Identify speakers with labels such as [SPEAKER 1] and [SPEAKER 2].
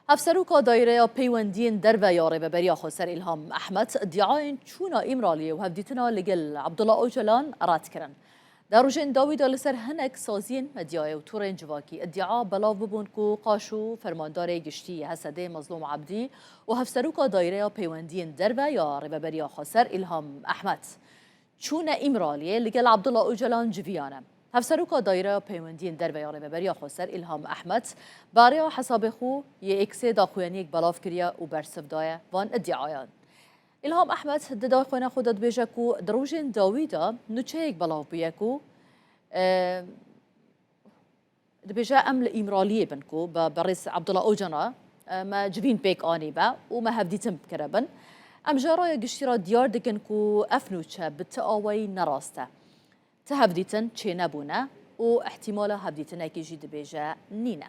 [SPEAKER 1] هفسروکا دایره پیوندین در و یاره به بریا خسر الهام احمد ادعای چونا ایمرالی و هفدیتنا لگل عبدالله اوجلان رد کرن. در روزین داوید لسر هنک سازین مدیای و تورین جواکی ادعا بلاو ببون کو قاشو فرماندار گشتی حسده مظلوم عبدی و هفسروکا دایره پیوندین در و یاره به بریا خسر الهام احمد چونا ایمرالی لگل عبدالله اوجلان جویانه. هفسروکا دایره پیوندین در و یاره به بریا خسر الهام احمد برای حساب خو یک داخویانی یک بلاف کریا و برسفدای وان ادعایان. الهام احمد دای خوینا خودت بیجه کو دروژین داویدا نوچه یک بلاف بیکو بیجه امل ایمرالیه بنکو با برس عبدالله اوجنا ما جوین بیک آنی با و ما هفدیتم کربن ام جارای گشتی را دیار دکن کو افنوچه بتاوی نراسته تهفديتن چه نبونه و احتمال هفديتن اكي جيد بيجا نينا